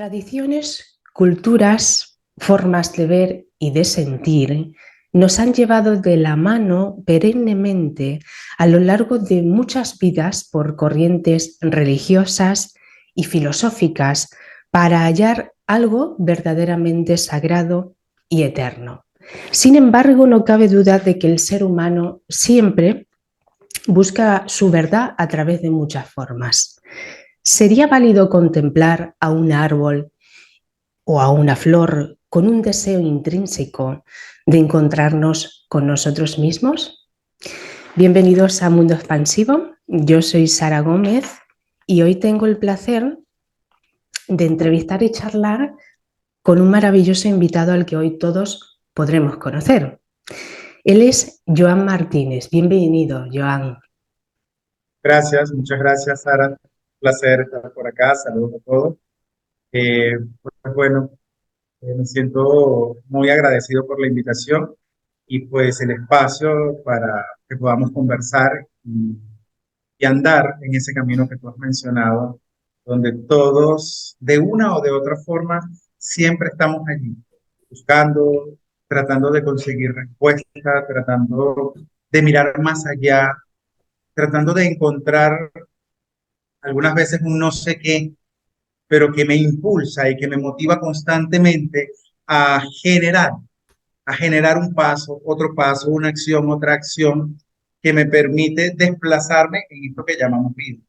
Tradiciones, culturas, formas de ver y de sentir nos han llevado de la mano perennemente a lo largo de muchas vidas por corrientes religiosas y filosóficas para hallar algo verdaderamente sagrado y eterno. Sin embargo, no cabe duda de que el ser humano siempre busca su verdad a través de muchas formas. ¿Sería válido contemplar a un árbol o a una flor con un deseo intrínseco de encontrarnos con nosotros mismos? Bienvenidos a Mundo Expansivo. Yo soy Sara Gómez y hoy tengo el placer de entrevistar y charlar con un maravilloso invitado al que hoy todos podremos conocer. Él es Joan Martínez. Bienvenido, Joan. Gracias, muchas gracias, Sara. Un placer estar por acá. Saludos a todos. Pues bueno, me siento muy agradecido por la invitación y pues el espacio para que podamos conversar y andar en ese camino que tú has mencionado, donde todos, de una o de otra forma, siempre estamos allí, buscando, tratando de conseguir respuestas, tratando de mirar más allá, tratando de encontrar algunas veces un no sé qué, pero que me impulsa y que me motiva constantemente a generar, a generar un paso, una acción, otra acción que me permite desplazarme en esto que llamamos vida.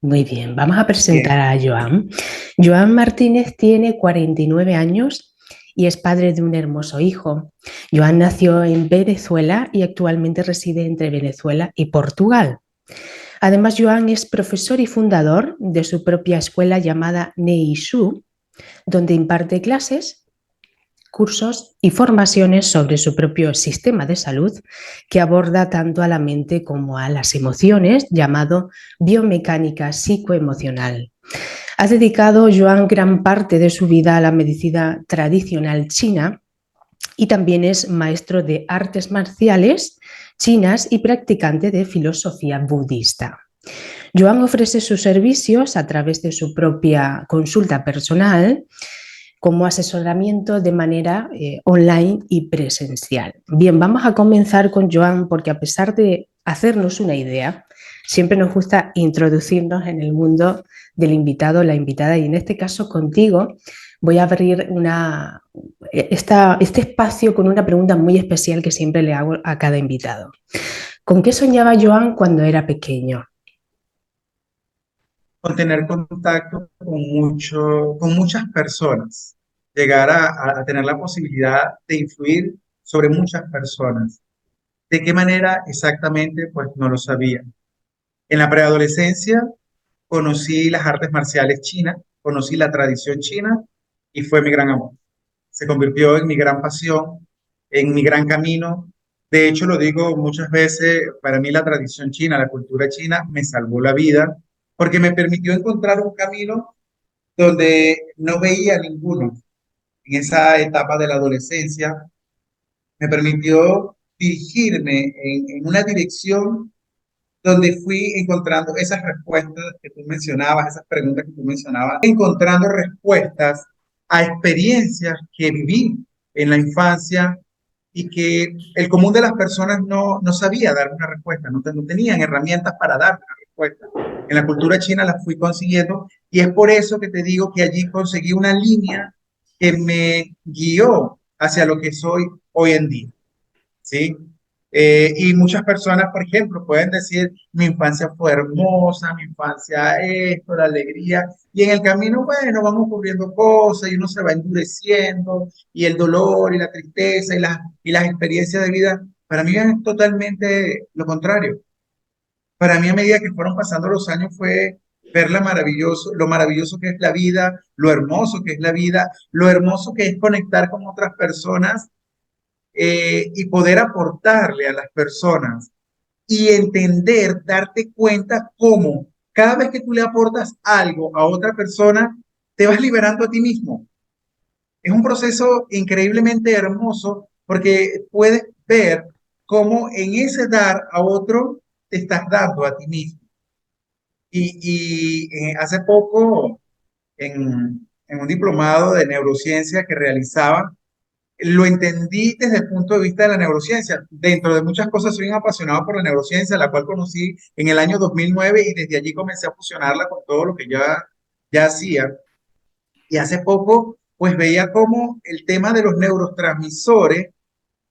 Muy bien, vamos a presentar Bien, a Joan. Joan Martínez tiene 49 años y es padre de un hermoso hijo. Joan nació en Venezuela y actualmente reside entre Venezuela y Portugal. Además, Joan es profesor y fundador de su propia escuela llamada Neishu, donde imparte clases, cursos y formaciones sobre su propio sistema de salud que aborda tanto a la mente como a las emociones, llamado biomecánica psicoemocional. Ha dedicado Joan gran parte de su vida a la medicina tradicional china y también es maestro de artes marciales chinas y practicante de filosofía budista. Joan ofrece sus servicios a través de su propia consulta personal como asesoramiento de manera online y presencial. Bien, vamos a comenzar con Joan porque a pesar de hacernos una idea, siempre nos gusta introducirnos en el mundo del invitado o la invitada y en este caso contigo voy a abrir este espacio con una pregunta muy especial que siempre le hago a cada invitado. ¿Con qué soñaba Joan cuando era pequeño? con tener contacto con muchas personas, llegar a tener la posibilidad de influir sobre muchas personas. ¿De qué manera exactamente? Pues no lo sabía. En la preadolescencia conocí las artes marciales chinas, conocí la tradición china y fue mi gran amor. Se convirtió en mi gran pasión, en mi gran camino. De hecho, lo digo muchas veces, para mí la tradición china, la cultura china me salvó la vida porque me permitió encontrar un camino donde no veía ninguno. En esa etapa de la adolescencia, me permitió dirigirme en una dirección donde fui encontrando esas respuestas que tú mencionabas, esas preguntas que tú mencionabas, encontrando respuestas a experiencias que viví en la infancia y que el común de las personas no sabía dar una respuesta, no tenían herramientas para dar una respuesta. En la cultura china las fui consiguiendo y es por eso que te digo que allí conseguí una línea que me guió hacia lo que soy hoy en día. ¿Sí? Y muchas personas, por ejemplo, pueden decir, mi infancia fue hermosa, mi infancia esto, la alegría, y en el camino, bueno, vamos ocurriendo cosas y uno se va endureciendo, y el dolor y la tristeza y las experiencias de vida, para mí es totalmente lo contrario. Para mí, a medida que fueron pasando los años, fue ver lo maravilloso que es la vida, lo hermoso que es la vida, lo hermoso que es conectar con otras personas y poder aportarle a las personas y entender, darte cuenta cómo cada vez que tú le aportas algo a otra persona, te vas liberando a ti mismo. Es un proceso increíblemente hermoso porque puedes ver cómo en ese dar a otro te estás dando a ti mismo. Hace poco, en un diplomado de neurociencia que realizaba. Lo entendí desde el punto de vista de la neurociencia. Dentro de muchas cosas soy un apasionado por la neurociencia, la cual conocí en el año 2009 y desde allí comencé a fusionarla con todo lo que ya hacía. Y hace poco, pues veía cómo el tema de los neurotransmisores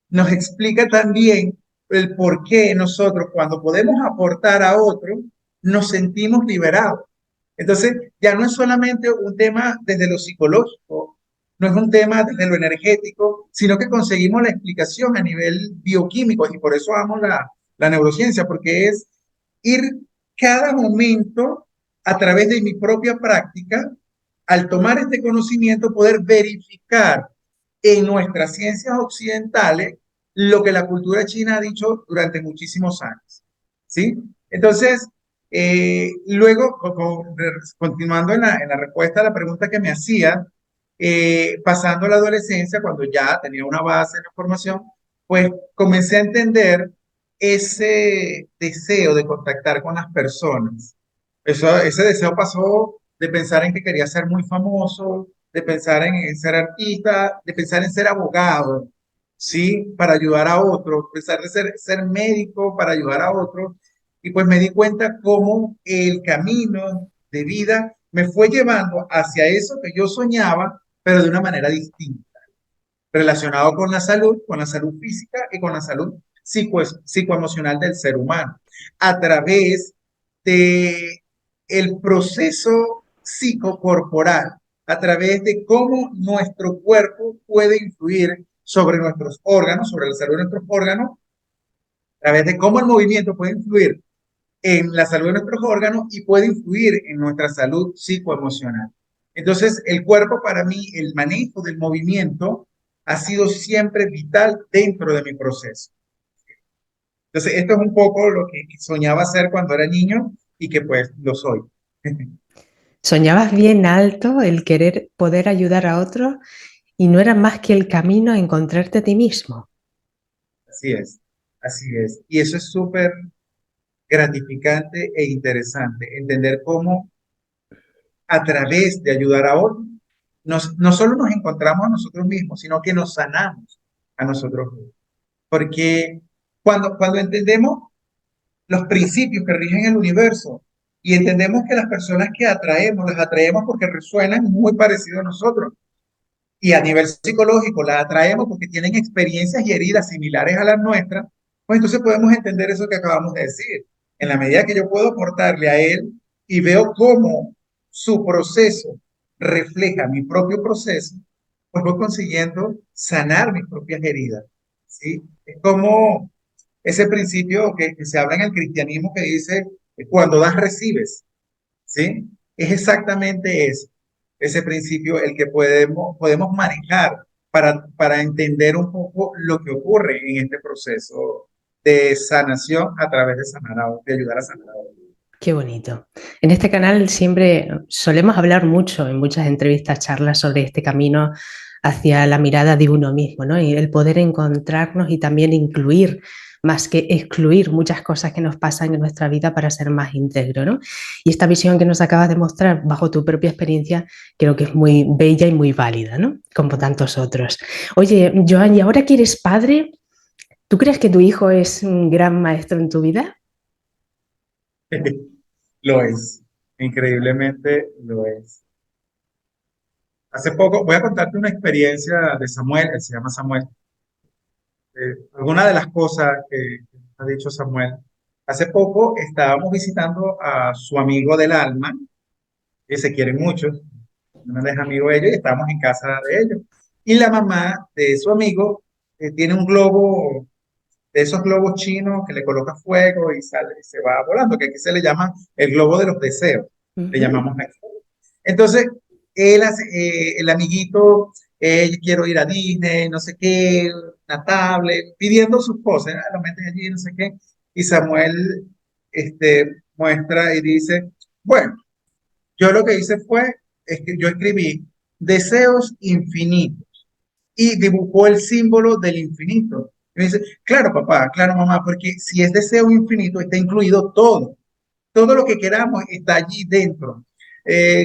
nos explica también el por qué nosotros cuando podemos aportar a otro, nos sentimos liberados. Entonces, ya no es solamente un tema desde lo psicológico, no es un tema desde lo energético, sino que conseguimos la explicación a nivel bioquímico y por eso amo la neurociencia, porque es ir cada momento a través de mi propia práctica, al tomar este conocimiento, poder verificar en nuestras ciencias occidentales lo que la cultura china ha dicho durante muchísimos años. ¿Sí? Entonces, luego, continuando en la respuesta a la pregunta que me hacía, pasando a la adolescencia, cuando ya tenía una base en la formación, pues comencé a entender ese deseo de contactar con las personas. Ese deseo pasó de pensar en que quería ser muy famoso, de pensar en ser artista, de pensar en ser abogado, ¿sí? Para ayudar a otros, pensar de ser médico para ayudar a otros. Y pues me di cuenta cómo el camino de vida me fue llevando hacia eso que yo soñaba, pero de una manera distinta, relacionado con la salud física y con la salud psicoemocional del ser humano, a través de el proceso psicocorporal, a través de cómo nuestro cuerpo puede influir sobre nuestros órganos, sobre la salud de nuestros órganos, a través de cómo el movimiento puede influir en la salud de nuestros órganos y puede influir en nuestra salud psicoemocional. Entonces, el cuerpo para mí, el manejo del movimiento ha sido siempre vital dentro de mi proceso. Entonces, esto es un poco lo que soñaba hacer cuando era niño y que pues lo soy. Soñabas bien alto el querer poder ayudar a otros y no era más que el camino a encontrarte a ti mismo. Así es, así es. Y eso es súper gratificante e interesante, entender cómo a través de ayudar a otros, no solo nos encontramos a nosotros mismos, sino que nos sanamos a nosotros mismos. Porque cuando entendemos los principios que rigen el universo y entendemos que las personas que atraemos, las atraemos porque resuenan muy parecido a nosotros. Y a nivel psicológico las atraemos porque tienen experiencias y heridas similares a las nuestras, pues entonces podemos entender eso que acabamos de decir. En la medida que yo puedo aportarle a él y veo cómo su proceso refleja mi propio proceso, pues voy consiguiendo sanar mis propias heridas. ¿Sí? Es como ese principio que se habla en el cristianismo que dice, cuando das, recibes. ¿Sí? Es exactamente eso, ese principio el que podemos manejar para entender un poco lo que ocurre en este proceso de sanación a través de sanar de ayudar a sanar a otros. Qué bonito. En este canal siempre solemos hablar mucho en muchas entrevistas, charlas sobre este camino hacia la mirada de uno mismo, ¿no? Y el poder encontrarnos y también incluir más que excluir muchas cosas que nos pasan en nuestra vida para ser más íntegro, ¿no? Y esta visión que nos acabas de mostrar bajo tu propia experiencia creo que es muy bella y muy válida, ¿no? Como tantos otros. Oye, Joan, ¿y ahora que eres padre, tú crees que tu hijo es un gran maestro en tu vida? Lo es, increíblemente lo es. Hace poco, voy a contarte una experiencia de Samuel, él se llama Samuel. Alguna de las cosas que ha dicho Samuel. Hace poco estábamos visitando a su amigo del alma, que se quieren mucho, no es amigo de ellos, y estábamos en casa de ellos. Y la mamá de su amigo tiene un globo, de esos globos chinos que le coloca fuego y sale y se va volando, que aquí se le llama el globo de los deseos, le Ujú. llamamos aquí. Entonces, el amiguito, quiero ir a Disney, no sé qué, una tablet, pidiendo sus cosas, lo meten allí, no sé qué, y Samuel muestra y dice, bueno, yo lo que hice fue, es que yo escribí deseos infinitos y dibujó el símbolo del infinito. Y me dice, claro, papá, claro, mamá, porque si es deseo infinito, está incluido todo. Todo lo que queramos está allí dentro.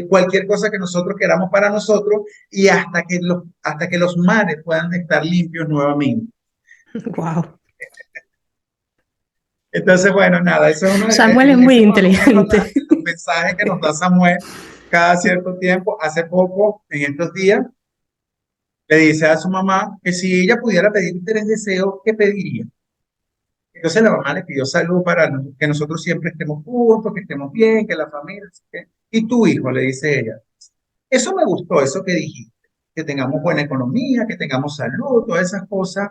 cualquier cosa que nosotros queramos para nosotros y hasta que los mares puedan estar limpios nuevamente. Wow. Entonces, bueno, nada, eso es uno Samuel es muy ese es más o menos inteligente. los mensajes que nos da Samuel cada cierto tiempo. Hace poco, en estos días, le dice a su mamá que si ella pudiera pedir 3 deseos, ¿qué pediría? Entonces la mamá le pidió salud para que nosotros siempre estemos juntos, que estemos bien, que la familia, no sé qué. Y tu hijo, le dice ella, eso me gustó, eso que dijiste, que tengamos buena economía, que tengamos salud, todas esas cosas,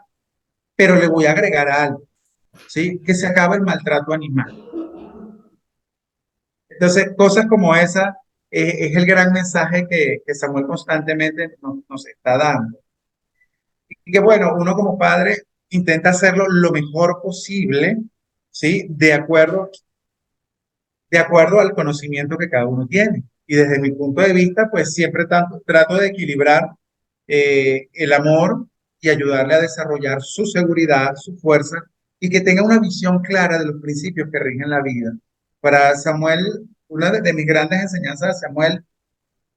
pero le voy a agregar algo, ¿sí? Que se acabe el maltrato animal. Entonces, cosas como esa es el gran mensaje que Samuel constantemente nos está dando. Y que bueno, uno como padre intenta hacerlo lo mejor posible, ¿sí? De acuerdo al conocimiento que cada uno tiene. Y desde mi punto de vista, pues siempre trato de equilibrar el amor y ayudarle a desarrollar su seguridad, su fuerza y que tenga una visión clara de los principios que rigen la vida. Para Samuel, una de mis grandes enseñanzas de Samuel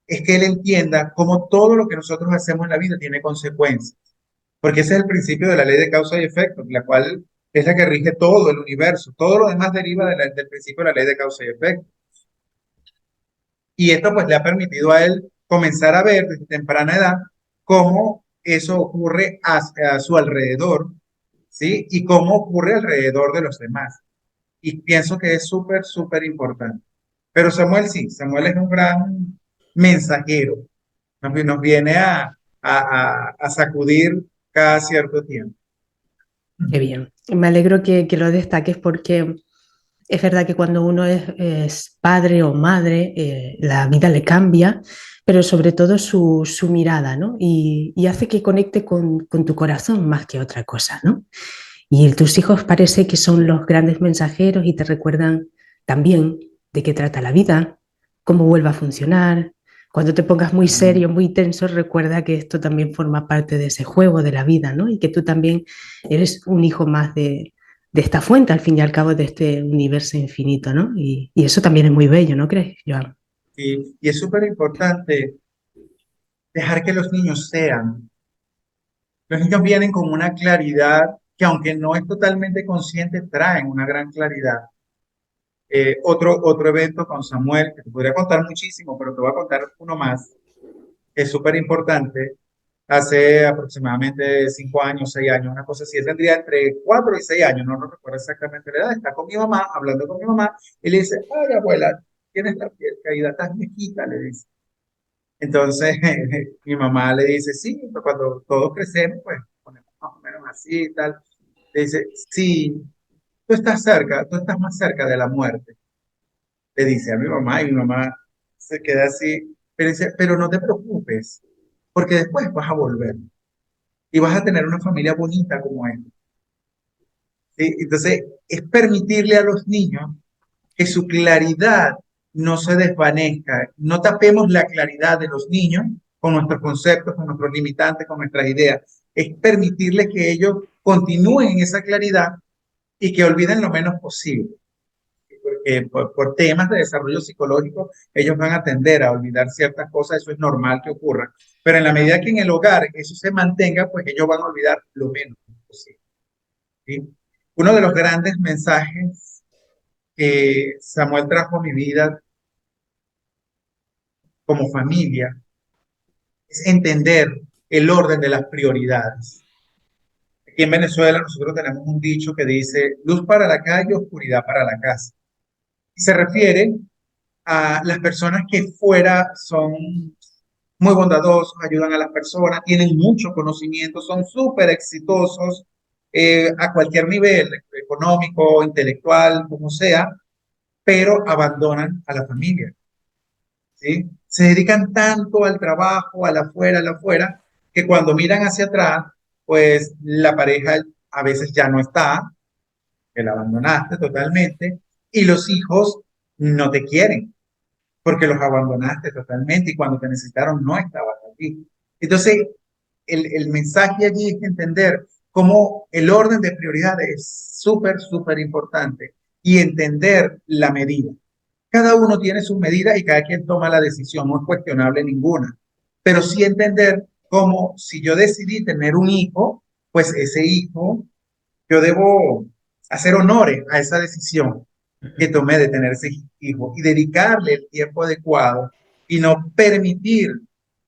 es que él entienda cómo todo lo que nosotros hacemos en la vida tiene consecuencias, porque ese es el principio de la ley de causa y efecto, la cual es la que rige todo el universo. Todo lo demás deriva del principio de la ley de causa y efecto. Y esto pues le ha permitido a él comenzar a ver desde temprana edad cómo eso ocurre a su alrededor, ¿sí? Y cómo ocurre alrededor de los demás. Y pienso que es súper, súper importante. Pero Samuel sí, Samuel es un gran mensajero. Nos viene a sacudir cada cierto tiempo. Qué bien. Me alegro que lo destaques porque es verdad que cuando uno es padre o madre, la vida le cambia, pero sobre todo su mirada, ¿no? Y hace que conecte con tu corazón más que otra cosa, ¿no? Y tus hijos parece que son los grandes mensajeros y te recuerdan también de qué trata la vida, cómo vuelve a funcionar. Cuando te pongas muy serio, muy tenso, recuerda que esto también forma parte de ese juego de la vida, ¿no? Y que tú también eres un hijo más de esta fuente, al fin y al cabo, de este universo infinito, ¿no? Y eso también es muy bello, ¿no crees, Joan? Y es súper importante dejar que los niños sean. Los niños vienen con una claridad que aunque no es totalmente consciente, traen una gran claridad. Otro evento con Samuel, que te podría contar muchísimo, pero te voy a contar uno más, que es súper importante. Hace aproximadamente 5 años, 6 años, una cosa así. Él tendría entre 4 y 6 años, no recuerdo exactamente la edad. Está con mi mamá, hablando con mi mamá, y le dice, ay, abuela, tienes la piel caída, estás viejita, le dice. Entonces, mi mamá le dice, sí, pues cuando todos crecemos, pues ponemos más o menos así y tal. Le dice, sí, tú estás cerca, tú estás más cerca de la muerte, le dice a mi mamá, y mi mamá se queda así, pero dice, pero no te preocupes, porque después vas a volver y vas a tener una familia bonita como esta. ¿Sí? Entonces, es permitirle a los niños que su claridad no se desvanezca, no tapemos la claridad de los niños con nuestros conceptos, con nuestros limitantes, con nuestras ideas. Es permitirles que ellos continúen en esa claridad y que olviden lo menos posible. Porque por temas de desarrollo psicológico, ellos van a tender a olvidar ciertas cosas, eso es normal que ocurra. Pero en la medida que en el hogar eso se mantenga, pues ellos van a olvidar lo menos posible. ¿Sí? Uno de los grandes mensajes que Samuel trajo a mi vida como familia es entender el orden de las prioridades. Aquí en Venezuela nosotros tenemos un dicho que dice luz para la calle, oscuridad para la casa. Y se refiere a las personas que fuera son muy bondadosos, ayudan a las personas, tienen mucho conocimiento, son súper exitosos a cualquier nivel, económico, intelectual, como sea, pero abandonan a la familia. ¿Sí? Se dedican tanto al trabajo, al afuera, que cuando miran hacia atrás, pues la pareja a veces ya no está, que la abandonaste totalmente, y los hijos no te quieren, porque los abandonaste totalmente y cuando te necesitaron no estabas aquí. Entonces, el mensaje allí es entender cómo el orden de prioridades es súper, súper importante y entender la medida. Cada uno tiene sus medidas y cada quien toma la decisión, no es cuestionable ninguna. Pero sí entender cómo si yo decidí tener un hijo, pues ese hijo, yo debo hacer honores a esa decisión que tomé de tener ese hijo y dedicarle el tiempo adecuado y no permitir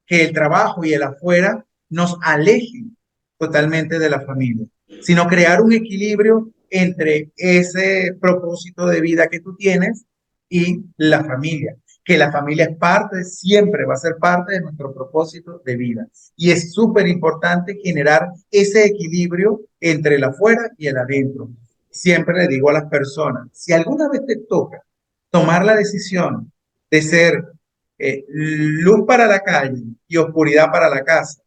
que el trabajo y el afuera nos alejen totalmente de la familia, sino crear un equilibrio entre ese propósito de vida que tú tienes y la familia, que la familia es parte, siempre va a ser parte de nuestro propósito de vida. Y es súper importante generar ese equilibrio entre el afuera y el adentro. Siempre le digo a las personas, si alguna vez te toca tomar la decisión de ser luz para la calle y oscuridad para la casa,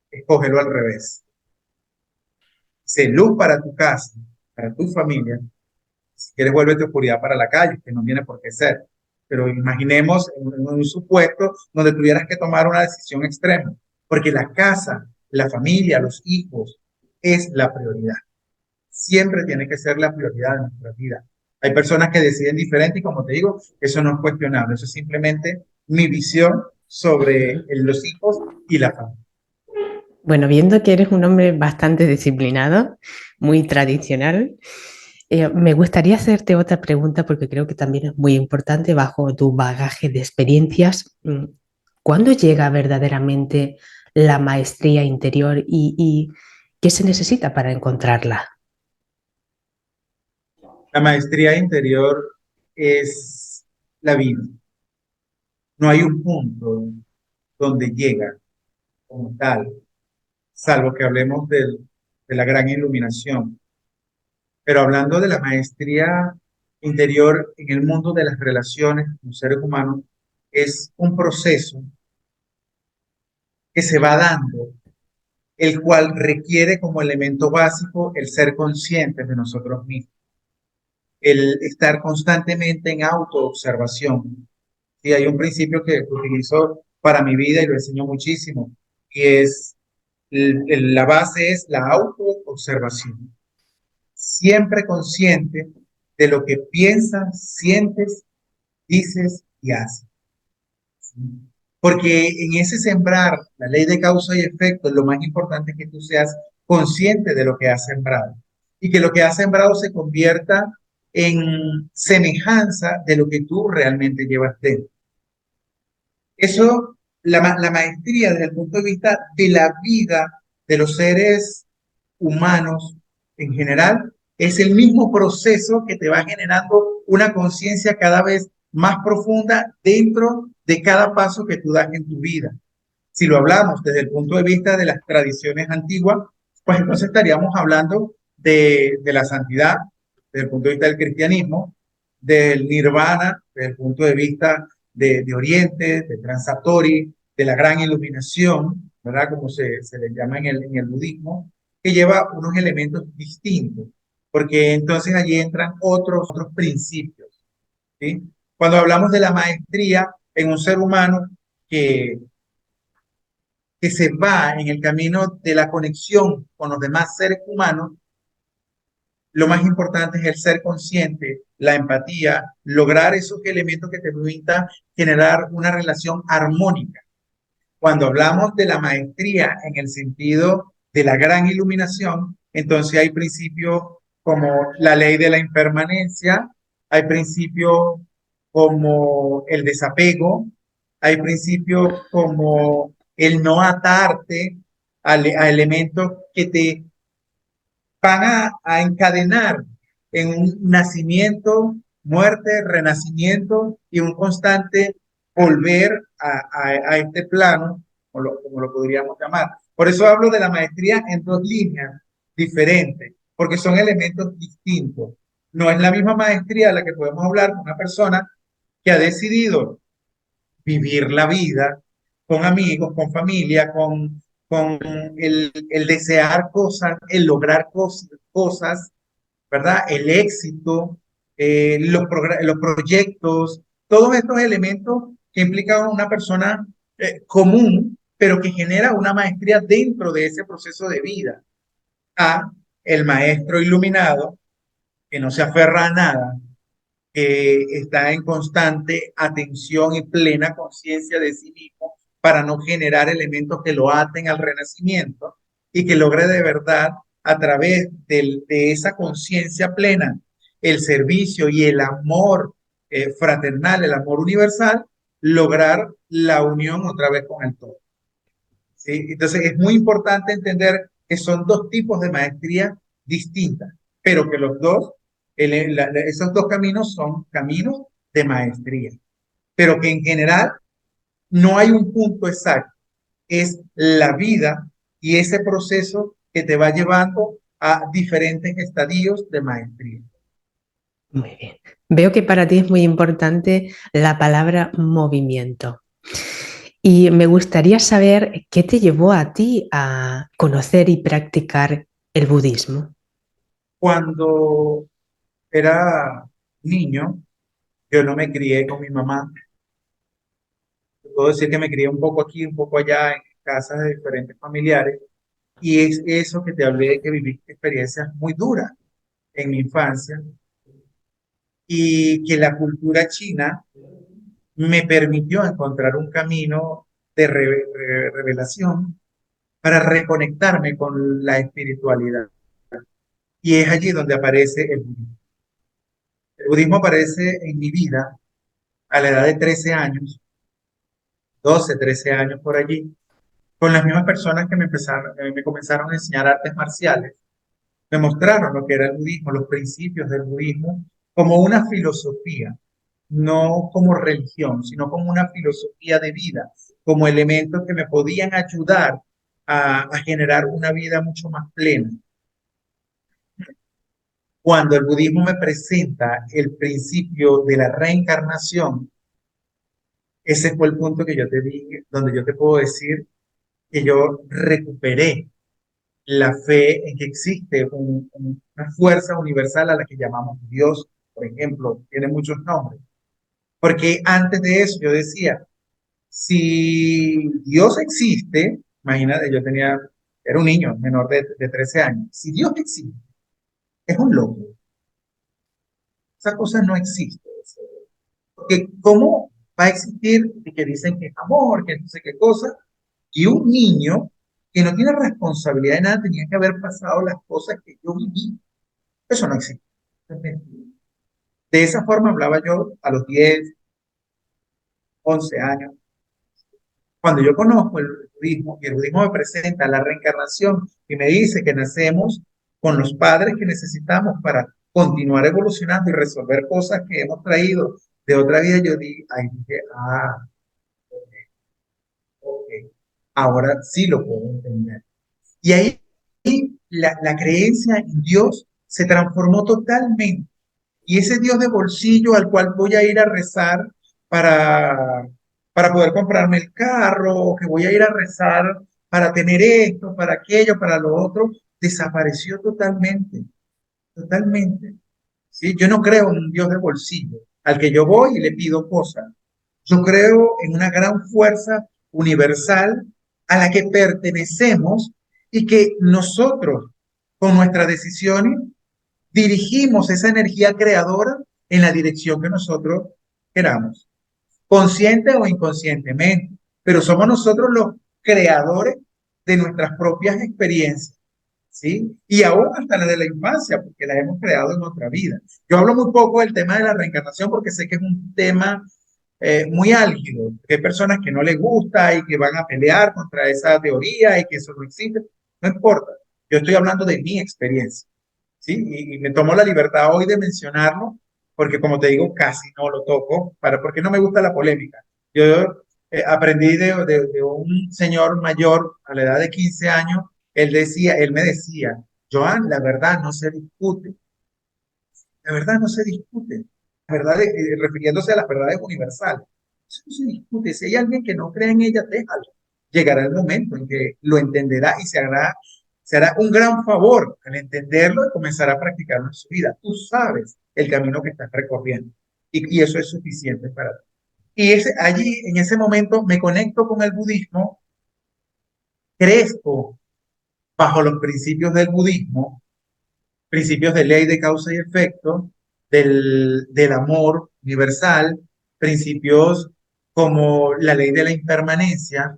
escógelo al revés. Sé luz para tu casa, para tu familia. Si quieres, vuélvete oscuridad para la calle, que no tiene por qué ser. Pero imaginemos en un supuesto donde tuvieras que tomar una decisión extrema, porque la casa, la familia, los hijos, es la prioridad. Siempre tiene que ser la prioridad de nuestra vida. Hay personas que deciden diferente y como te digo, eso no es cuestionable, eso es simplemente mi visión sobre los hijos y la familia. Bueno, viendo que eres un hombre bastante disciplinado, muy tradicional, me gustaría hacerte otra pregunta porque creo que también es muy importante bajo tu bagaje de experiencias. ¿Cuándo llega verdaderamente la maestría interior y qué se necesita para encontrarla? La maestría interior es la vida. No hay un punto donde llega como tal, salvo que hablemos de la gran iluminación. Pero hablando de la maestría interior en el mundo de las relaciones con los seres humanos, es un proceso que se va dando, el cual requiere como elemento básico el ser conscientes de nosotros mismos, el estar constantemente en autoobservación. Y hay un principio que utilizo para mi vida y lo enseño muchísimo, y es, la base es la autoobservación. Siempre consciente de lo que piensas, sientes, dices y haces. Porque en ese sembrar la ley de causa y efecto, lo más importante es que tú seas consciente de lo que has sembrado y que lo que has sembrado se convierta en semejanza de lo que tú realmente llevas dentro. Eso, la maestría desde el punto de vista de la vida de los seres humanos en general, es el mismo proceso que te va generando una conciencia cada vez más profunda dentro de cada paso que tú das en tu vida. Si lo hablamos desde el punto de vista de las tradiciones antiguas, pues entonces estaríamos hablando de la santidad, desde el punto de vista del cristianismo, del nirvana, desde el punto de vista de Oriente, de Transatori, de la gran iluminación, ¿verdad? Como se le llama en el budismo, que lleva unos elementos distintos, porque entonces allí entran otros principios, ¿sí? Cuando hablamos de la maestría en un ser humano que, que se va en el camino de la conexión con los demás seres humanos, lo más importante es el ser consciente, la empatía, lograr esos elementos que te permitan generar una relación armónica. Cuando hablamos de la maestría en el sentido de la gran iluminación, entonces hay principios como la ley de la impermanencia, hay principios como el desapego, hay principios como el no atarte a elementos que te van a encadenar en un nacimiento, muerte, renacimiento y un constante volver a este plano, como lo podríamos llamar. Por eso hablo de la maestría en dos líneas diferentes, porque son elementos distintos. No es la misma maestría a la que podemos hablar con una persona que ha decidido vivir la vida con amigos, con familia, con el desear cosas, el lograr cosas, ¿verdad? El éxito, los proyectos, todos estos elementos que implican a una persona común, pero que genera una maestría dentro de ese proceso de vida. A el maestro iluminado, que no se aferra a nada, que está en constante atención y plena conciencia de sí mismo para no generar elementos que lo aten al renacimiento y que logre de verdad a través de esa conciencia plena, el servicio y el amor fraternal, el amor universal, lograr la unión otra vez con el todo. ¿Sí? Entonces es muy importante entender que son dos tipos de maestría distintas, pero que los dos, esos dos caminos son caminos de maestría, pero que en general no hay un punto exacto, es la vida y ese proceso que te va llevando a diferentes estadios de maestría. Muy bien. Veo que para ti es muy importante la palabra movimiento. Y me gustaría saber qué te llevó a ti a conocer y practicar el budismo. Cuando era niño, yo no me crié con mi mamá. Puedo decir que me crié un poco aquí, un poco allá, en casas de diferentes familiares. Y es eso que te hablé de que viví experiencias muy duras en mi infancia y que la cultura china me permitió encontrar un camino de revelación para reconectarme con la espiritualidad. Y es allí donde aparece el budismo. El budismo aparece en mi vida a la edad de 13 años, 12 13 años por allí, con las mismas personas que me comenzaron a enseñar artes marciales. Me mostraron lo que era el budismo, los principios del budismo, como una filosofía, no como religión, sino como una filosofía de vida, como elementos que me podían ayudar a generar una vida mucho más plena. Cuando el budismo me presenta el principio de la reencarnación, ese fue el punto que yo te dije, donde yo te puedo decir que yo recuperé la fe en que existe una fuerza universal a la que llamamos Dios, por ejemplo, tiene muchos nombres. Porque antes de eso yo decía, si Dios existe, imagínate, era un niño menor de 13 años, si Dios existe, es un loco, esa cosa no existe. Porque ¿cómo va a existir y que dicen que es amor, que no sé qué cosa? Y un niño que no tiene responsabilidad de nada tenía que haber pasado las cosas que yo viví. Eso no existe. De esa forma hablaba yo a los 10 11 años. Cuando yo conozco el budismo y el budismo me presenta la reencarnación y me dice que nacemos con los padres que necesitamos para continuar evolucionando y resolver cosas que hemos traído de otra vida, yo dije, ahí dije, ok, ahora sí lo puedo entender. Y ahí la creencia en Dios se transformó totalmente. Y ese Dios de bolsillo al cual voy a ir a rezar para, para poder comprarme el carro, o que voy a ir a rezar para tener esto, para aquello, para lo otro, desapareció totalmente, totalmente. ¿Sí? Yo no creo en un Dios de bolsillo al que yo voy y le pido cosas. Yo creo en una gran fuerza universal a la que pertenecemos y que nosotros, con nuestras decisiones, dirigimos esa energía creadora en la dirección que nosotros queramos, consciente o inconscientemente, pero somos nosotros los creadores de nuestras propias experiencias, ¿sí? Y aún hasta la de la infancia, porque las hemos creado en otra vida. Yo hablo muy poco del tema de la reencarnación porque sé que es un tema muy álgido, que hay personas que no les gusta y que van a pelear contra esa teoría y que eso no existe, no importa. Yo estoy hablando de mi experiencia. ¿Sí? Y me tomo la libertad hoy de mencionarlo, porque como te digo, casi no lo toco, porque no me gusta la polémica. Yo aprendí de un señor mayor a la edad de 15 años, él me decía, Joan, la verdad no se discute, la verdad no se discute, la verdad, refiriéndose a las verdades universales. Eso no se discute, si hay alguien que no cree en ella, déjalo. Llegará el momento en que lo entenderá y se hará un gran favor al entenderlo y comenzará a practicarlo en su vida. Tú sabes el camino que estás recorriendo y eso es suficiente para ti. Y allí, en ese momento, me conecto con el budismo, crezco bajo los principios del budismo, principios de ley de causa y efecto, del amor universal, principios como la ley de la impermanencia,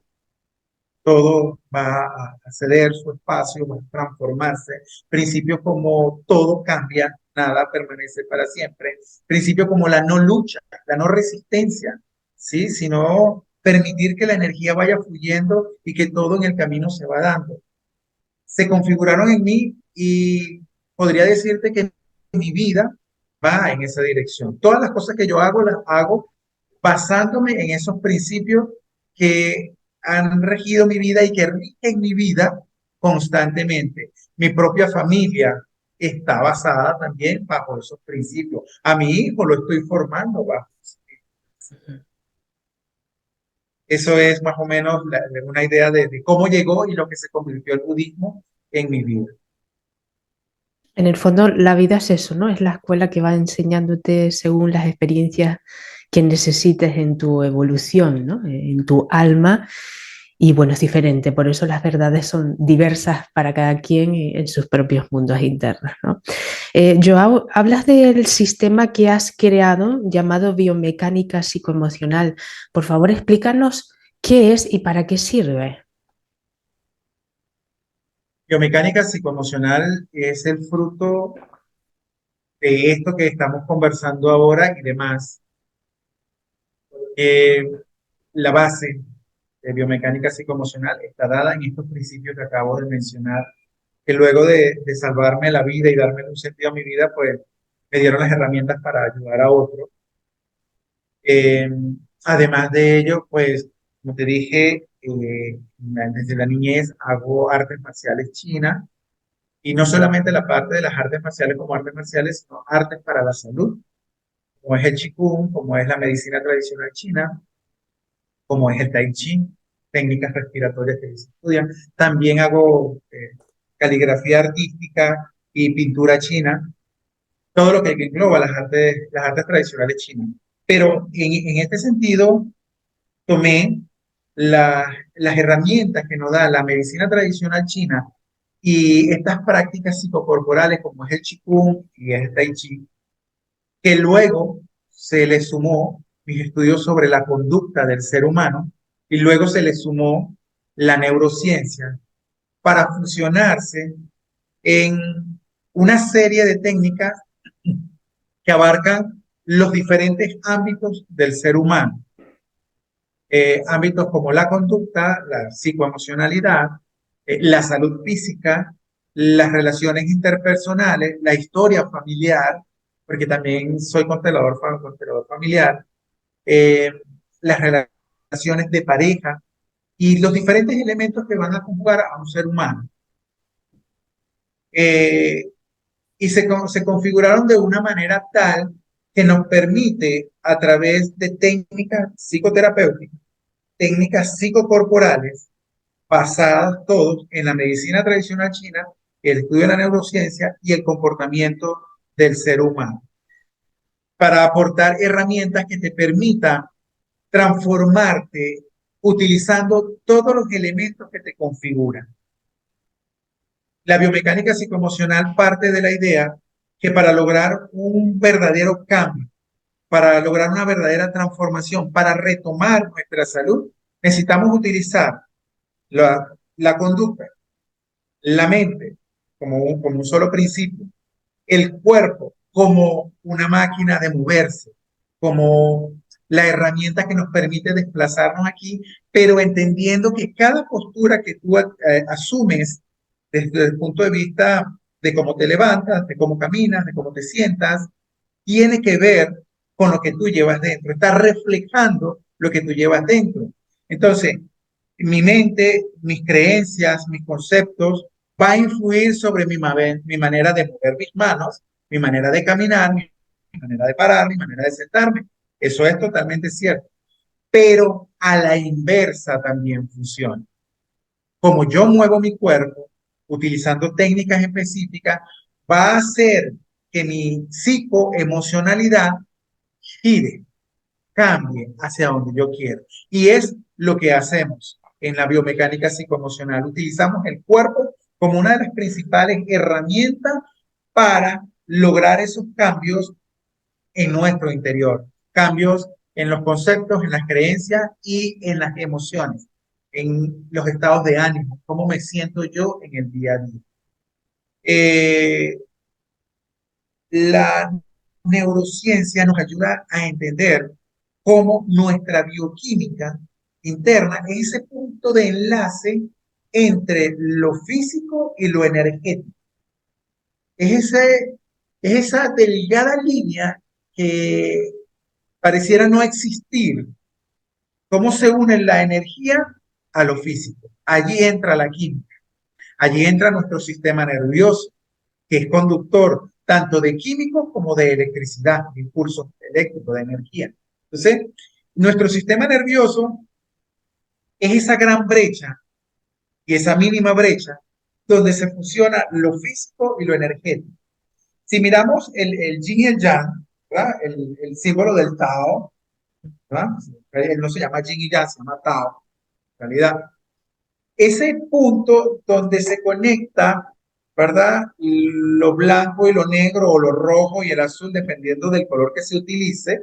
todo va a ceder su espacio, va a transformarse. Principios como todo cambia, nada permanece para siempre. Principios como la no lucha, la no resistencia, ¿sí? Sino permitir que la energía vaya fluyendo y que todo en el camino se va dando. Se configuraron en mí y podría decirte que mi vida va en esa dirección. Todas las cosas que yo hago, las hago basándome en esos principios que han regido mi vida y que rigen mi vida constantemente. Mi propia familia está basada también bajo esos principios. A mi hijo lo estoy formando bajo. Eso es más o menos una idea de cómo llegó y lo que se convirtió el budismo en mi vida. En el fondo, la vida es eso, ¿no? Es la escuela que va enseñándote según las experiencias que necesites en tu evolución, ¿no? En tu alma. Y bueno, es diferente, por eso las verdades son diversas para cada quien en sus propios mundos internos, ¿no? Joao, hablas del sistema que has creado llamado biomecánica psicoemocional. Por favor, explícanos qué es y para qué sirve. Biomecánica psicoemocional es el fruto de esto que estamos conversando ahora y demás. Eh, la base de biomecánica psicoemocional está dada en estos principios que acabo de mencionar, que luego de salvarme la vida y darme un sentido a mi vida, pues me dieron las herramientas para ayudar a otros. Eh, Además de ello, pues, como te dije, desde la niñez hago artes marciales chinas. Y no solamente la parte de las artes marciales como artes marciales, sino artes para la salud, como es el Qigong, como es la medicina tradicional china, como es el Tai Chi, técnicas respiratorias que se estudian. También hago caligrafía artística y pintura china, todo lo que engloba las artes tradicionales chinas. Pero en este sentido, tomé las herramientas que nos da la medicina tradicional china y estas prácticas psicocorporales como es el Qigong y es el Tai Chi, que luego se le sumó mis estudios sobre la conducta del ser humano y luego se le sumó la neurociencia para fusionarse en una serie de técnicas que abarcan los diferentes ámbitos del ser humano. Ámbitos como la conducta, la psicoemocionalidad, la salud física, las relaciones interpersonales, la historia familiar, porque también soy constelador familiar, eh, las relaciones de pareja y los diferentes elementos que van a conjugar a un ser humano. Eh, y se configuraron de una manera tal que nos permite, a través de técnicas psicoterapéuticas, técnicas psicocorporales, basadas todos en la medicina tradicional china, el estudio de la neurociencia y el comportamiento del ser humano, para aportar herramientas que te permitan transformarte utilizando todos los elementos que te configuran. La biomecánica psicoemocional parte de la idea que para lograr un verdadero cambio, para lograr una verdadera transformación, para retomar nuestra salud, necesitamos utilizar la conducta, la mente como un solo principio, el cuerpo como una máquina de moverse, como la herramienta que nos permite desplazarnos aquí, pero entendiendo que cada postura que tú asumes desde el punto de vista de cómo te levantas, de cómo caminas, de cómo te sientas, tiene que ver con lo que tú llevas dentro, está reflejando lo que tú llevas dentro. Entonces, mi mente, mis creencias, mis conceptos, va a influir sobre mi manera de mover mis manos, mi manera de caminar, mi manera de parar, mi manera de sentarme. Eso es totalmente cierto. Pero a la inversa también funciona. Como yo muevo mi cuerpo utilizando técnicas específicas, va a hacer que mi psicoemocionalidad gire, cambie hacia donde yo quiero. Y es lo que hacemos en la biomecánica psicoemocional. Utilizamos el cuerpo como una de las principales herramientas para lograr esos cambios en nuestro interior, cambios en los conceptos, en las creencias y en las emociones, en los estados de ánimo, cómo me siento yo en el día a día. Eh, la neurociencia nos ayuda a entender cómo nuestra bioquímica interna es ese punto de enlace entre lo físico y lo energético. Es, ese, es esa delgada línea que pareciera no existir. ¿Cómo se une la energía a lo físico? Allí entra la química, allí entra nuestro sistema nervioso, que es conductor tanto de químicos como de electricidad, de impulsos eléctricos, de energía. Entonces, nuestro sistema nervioso es esa gran brecha y esa mínima brecha donde se fusiona lo físico y lo energético. Si miramos el yin y el yang, ¿verdad? El símbolo del Tao, ¿verdad? Él no se llama yin y yang, se llama Tao, en realidad. Ese punto donde se conecta, ¿verdad? Lo blanco y lo negro, o lo rojo y el azul, dependiendo del color que se utilice,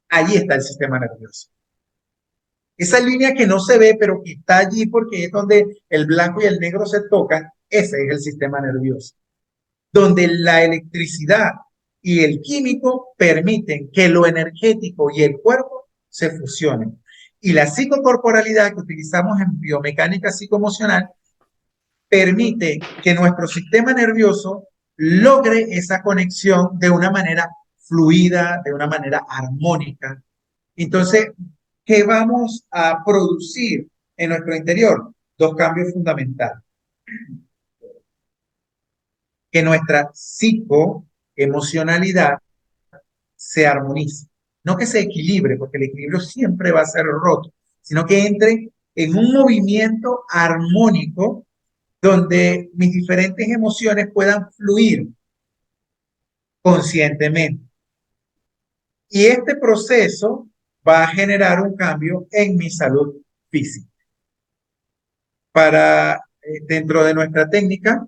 allí está el sistema nervioso. Esa línea que no se ve, pero que está allí porque es donde el blanco y el negro se tocan, ese es el sistema nervioso, donde la electricidad y el químico permiten que lo energético y el cuerpo se fusionen. Y la psicocorporalidad que utilizamos en biomecánica psicoemocional permite que nuestro sistema nervioso logre esa conexión de una manera fluida, de una manera armónica. Entonces, ¿qué vamos a producir en nuestro interior? Dos cambios fundamentales. Que nuestra psicoemocionalidad se armonice. No que se equilibre, porque el equilibrio siempre va a ser roto, sino que entre en un movimiento armónico donde mis diferentes emociones puedan fluir conscientemente. Y este proceso va a generar un cambio en mi salud física. Dentro de nuestra técnica,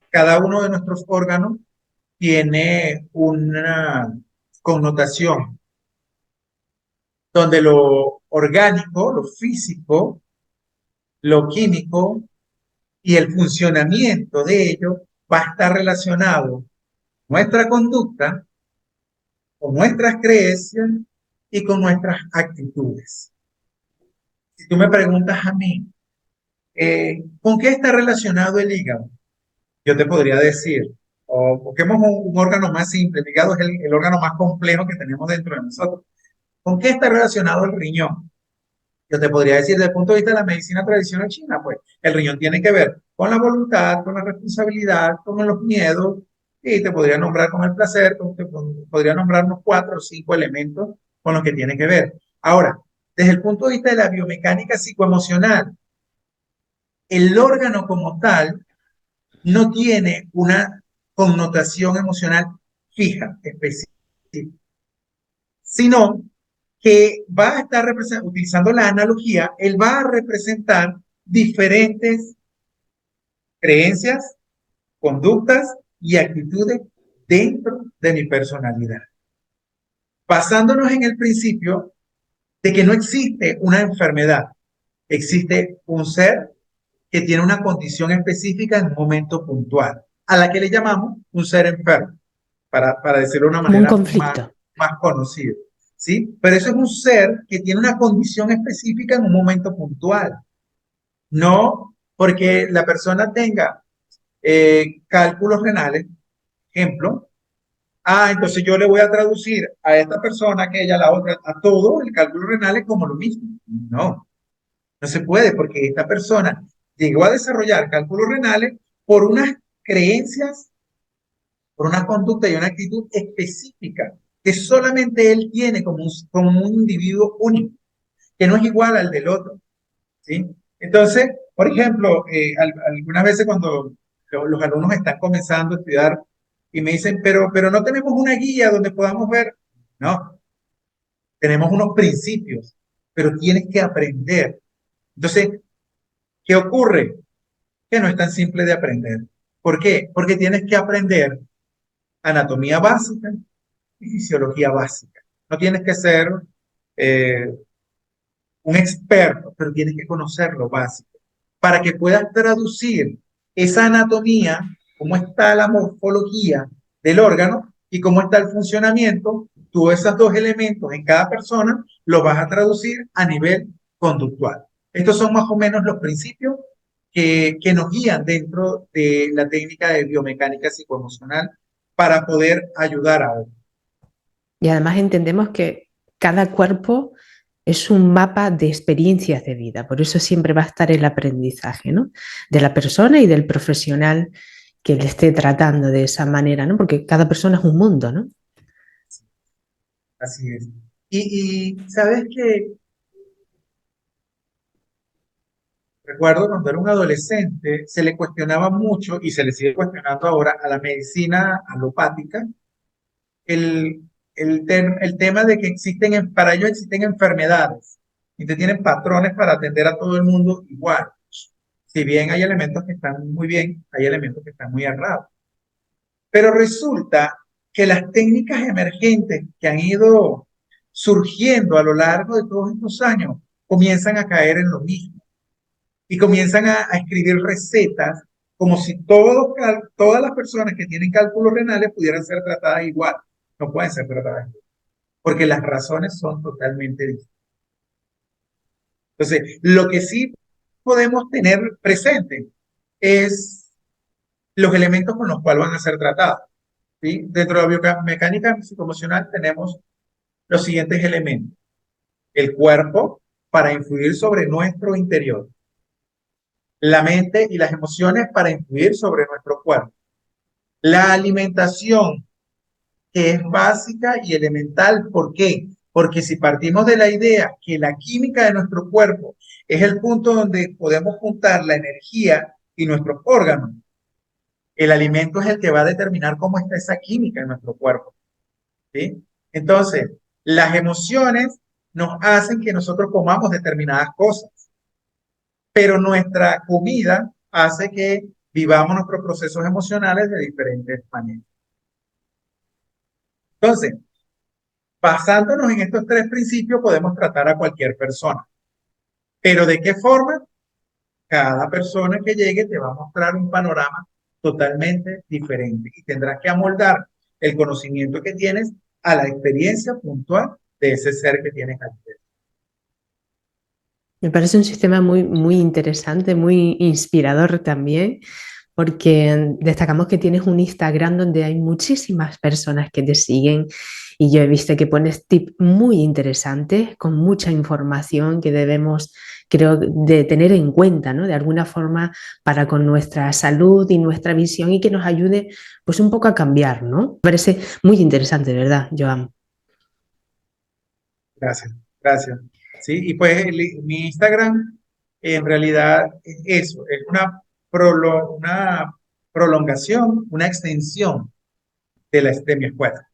cada uno de nuestros órganos tiene una connotación donde lo orgánico, lo físico, lo químico y el funcionamiento de ello va a estar relacionado con nuestra conducta, con nuestras creencias y con nuestras actitudes. Si tú me preguntas a mí, ¿con qué está relacionado el hígado? Yo te podría decir, o busquemos un órgano más simple, el hígado es el órgano más complejo que tenemos dentro de nosotros. ¿Con qué está relacionado el riñón? Yo te podría decir, desde el punto de vista de la medicina tradicional china, pues el riñón tiene que ver con la voluntad, con la responsabilidad, con los miedos, y te podría nombrar con el placer, podría nombrar unos 4 o 5 elementos con los que tiene que ver. Ahora, desde el punto de vista de la biomecánica psicoemocional, el órgano como tal no tiene una connotación emocional fija, específica, sino que va a estar utilizando la analogía, él va a representar diferentes creencias, conductas y actitudes dentro de mi personalidad. Basándonos en el principio de que no existe una enfermedad, existe un ser que tiene una condición específica en un momento puntual, a la que le llamamos un ser enfermo, para decirlo de una Como un manera conflicto. más conocida. ¿Sí? Pero eso es un ser que tiene una condición específica en un momento puntual. No porque la persona tenga cálculos renales, ejemplo, entonces yo le voy a traducir a esta persona, a aquella, a la otra, a todo el cálculo renal es como lo mismo. No, no se puede porque esta persona llegó a desarrollar cálculos renales por unas creencias, por una conducta y una actitud específica que solamente él tiene como un individuo único, que no es igual al del otro. ¿Sí? Entonces, por ejemplo, algunas veces cuando los alumnos están comenzando a estudiar y me dicen, pero no tenemos una guía donde podamos ver. No, tenemos unos principios, pero tienes que aprender. Entonces, ¿qué ocurre? Que no es tan simple de aprender. ¿Por qué? Porque tienes que aprender anatomía básica, y fisiología básica. No tienes que ser eh, un experto, pero tienes que conocer lo básico para que puedas traducir esa anatomía, cómo está la morfología del órgano y cómo está el funcionamiento. Tú esos dos elementos en cada persona los vas a traducir a nivel conductual. Estos son más o menos los principios que nos guían dentro de la técnica de biomecánica psicoemocional para poder ayudar a otros. Y además entendemos que cada cuerpo es un mapa de experiencias de vida, por eso siempre va a estar el aprendizaje, ¿no? De la persona y del profesional que le esté tratando de esa manera, ¿no? Porque cada persona es un mundo, ¿no? Así es. Y sabes que recuerdo cuando era un adolescente, se le cuestionaba mucho y se le sigue cuestionando ahora a la medicina alopática el, el tema de que existen, para ellos existen enfermedades y te tienen patrones para atender a todo el mundo igual. Si bien hay elementos que están muy bien, hay elementos que están muy errados. Pero resulta que las técnicas emergentes que han ido surgiendo a lo largo de todos estos años comienzan a caer en lo mismo y comienzan a escribir recetas como si todas las personas que tienen cálculos renales pudieran ser tratadas igual. No pueden ser tratadas igual, porque las razones son totalmente distintas. Entonces, lo que sí podemos tener presente es los elementos con los cuales van a ser tratados. ¿Sí? Dentro de la biomecánica psicoemocional tenemos los siguientes elementos. El cuerpo para influir sobre nuestro interior. La mente y las emociones para influir sobre nuestro cuerpo. La alimentación, que es básica y elemental. ¿Por qué? Porque si partimos de la idea que la química de nuestro cuerpo es el punto donde podemos juntar la energía y nuestros órganos, el alimento es el que va a determinar cómo está esa química en nuestro cuerpo. ¿Sí? Entonces, las emociones nos hacen que nosotros comamos determinadas cosas, pero nuestra comida hace que vivamos nuestros procesos emocionales de diferentes maneras. Entonces, basándonos en estos tres principios, podemos tratar a cualquier persona. Pero ¿de qué forma? Cada persona que llegue te va a mostrar un panorama totalmente diferente y tendrás que amoldar el conocimiento que tienes a la experiencia puntual de ese ser que tienes al frente. Me parece un sistema muy, muy interesante, muy inspirador también, porque destacamos que tienes un Instagram donde hay muchísimas personas que te siguen y yo he visto que pones tips muy interesantes con mucha información que debemos, creo, de tener en cuenta, ¿no? De alguna forma para con nuestra salud y nuestra visión y que nos ayude pues un poco a cambiar, ¿no? Me parece muy interesante, ¿verdad, Joan? Gracias, gracias. Sí, y pues mi Instagram en realidad es eso, es una prolongación, una extensión de mi escuela.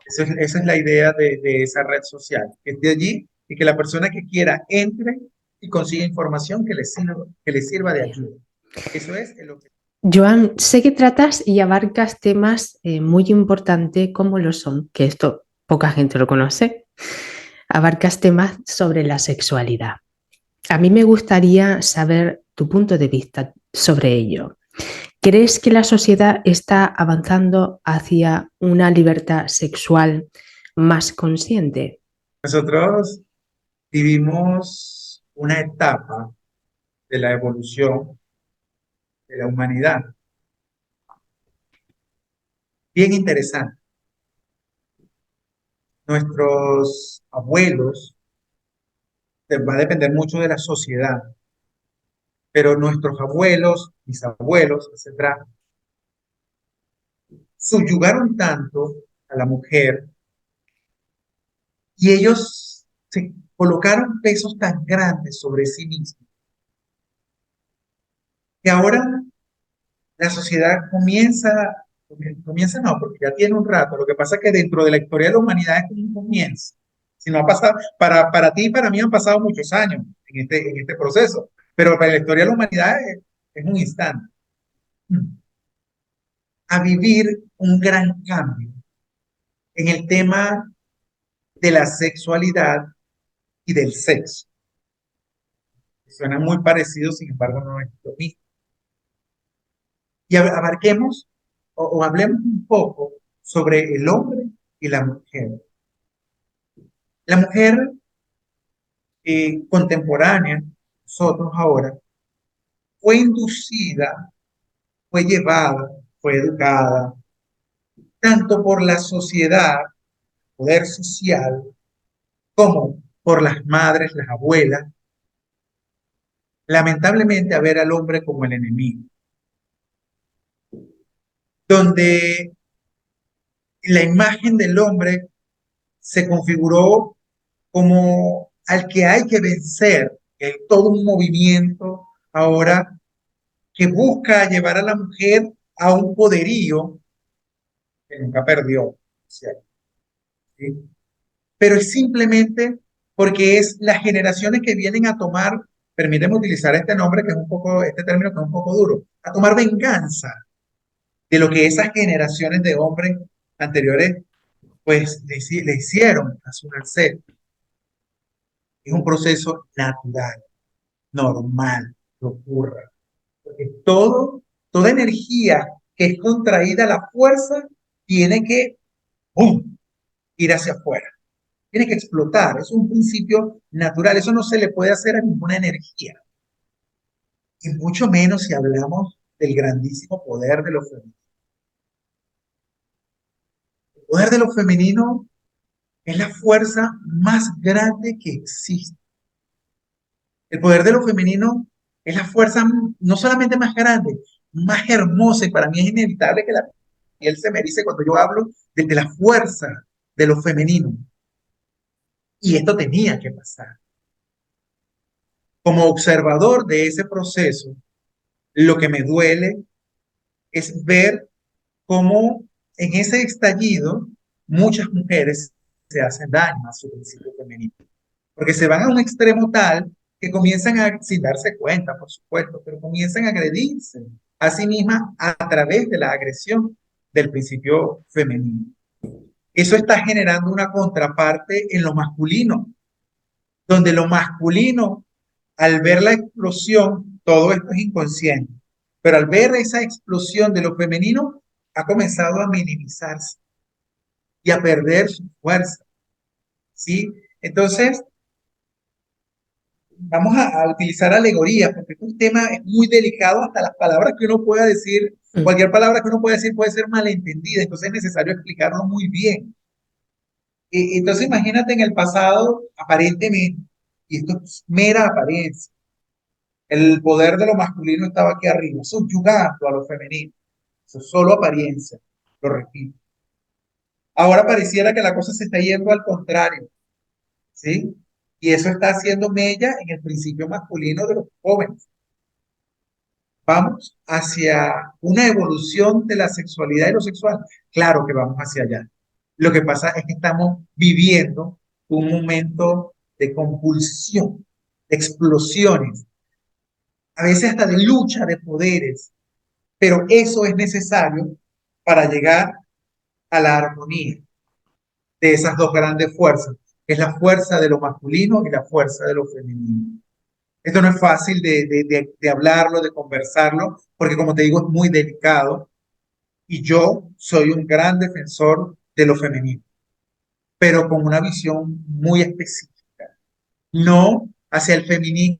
Esa es la idea de esa red social, que esté allí y que la persona que quiera entre y consiga información que le sirva de ayuda. Eso es lo que... Joan, sé que tratas y abarcas temas muy importantes como lo son, que esto poca gente lo conoce, abarcas temas sobre la sexualidad. A mí me gustaría saber tu punto de vista sobre ello. ¿Crees que la sociedad está avanzando hacia una libertad sexual más consciente? Nosotros vivimos una etapa de la evolución de la humanidad bien interesante. Nuestros abuelos, va a depender mucho de la sociedad, pero nuestros abuelos, bisabuelos, etcétera, subyugaron tanto a la mujer y ellos se colocaron pesos tan grandes sobre sí mismos que ahora la sociedad comienza no, porque ya tiene un rato. Lo que pasa es que dentro de la historia de la humanidad es como un comienzo. Si no ha pasado, para ti y para mí han pasado muchos años en este proceso, pero para la historia de la humanidad es un instante. A vivir un gran cambio en el tema de la sexualidad y del sexo. Suena muy parecido, sin embargo, no es lo mismo. Y abarquemos o hablemos un poco sobre el hombre y la mujer. La mujer contemporánea, nosotros ahora, fue inducida, fue llevada, fue educada, tanto por la sociedad, poder social, como por las madres, las abuelas, lamentablemente a ver al hombre como el enemigo, donde la imagen del hombre se configuró como al que hay que vencer en todo un movimiento ahora que busca llevar a la mujer a un poderío que nunca perdió, ¿cierto? ¿Sí? Pero es simplemente porque es las generaciones que vienen a tomar, permíteme utilizar este nombre que es un poco, este término que es un poco duro, a tomar venganza de lo que esas generaciones de hombres anteriores pues le hicieron a su merced. Es un proceso natural, normal, que ocurra. Porque toda energía que es contraída a la fuerza tiene que ¡pum!, ir hacia afuera. Tiene que explotar. Es un principio natural. Eso no se le puede hacer a ninguna energía. Y mucho menos si hablamos del grandísimo poder de lo femenino. El poder de lo femenino es la fuerza más grande que existe. El poder de lo femenino es la fuerza no solamente más grande, más hermosa, y para mí es inevitable que la piel se me erice cuando yo hablo de la fuerza de lo femenino. Y esto tenía que pasar. Como observador de ese proceso, lo que me duele es ver cómo en ese estallido muchas mujeres se hacen daño a su principio femenino, porque se van a un extremo tal que comienzan a, sin darse cuenta, por supuesto, pero comienzan a agredirse a sí mismas a través de la agresión del principio femenino. Eso está generando una contraparte en lo masculino, donde lo masculino, al ver la explosión, todo esto es inconsciente, pero al ver esa explosión de lo femenino, ha comenzado a minimizarse y a perder su fuerza, ¿sí? Entonces, vamos a utilizar alegorías, porque este tema es muy delicado, hasta las palabras que uno pueda decir, Mm. cualquier palabra que uno pueda decir puede ser malentendida, entonces es necesario explicarlo muy bien. Entonces imagínate en el pasado, aparentemente, y esto es mera apariencia, el poder de lo masculino estaba aquí arriba, subyugando a lo femenino. Eso es solo apariencia, lo repito. Ahora pareciera que la cosa se está yendo al contrario, ¿sí? Y eso está haciendo mella en el principio masculino de los jóvenes. Vamos hacia una evolución de la sexualidad y lo sexual. Claro que vamos hacia allá. Lo que pasa es que estamos viviendo un momento de compulsión, de explosiones, a veces hasta de lucha de poderes, pero eso es necesario para llegar a la armonía de esas dos grandes fuerzas, que es la fuerza de lo masculino y la fuerza de lo femenino. Esto no es fácil de hablarlo, de conversarlo, porque como te digo, es muy delicado y yo soy un gran defensor de lo femenino, pero con una visión muy específica, no hacia el feminismo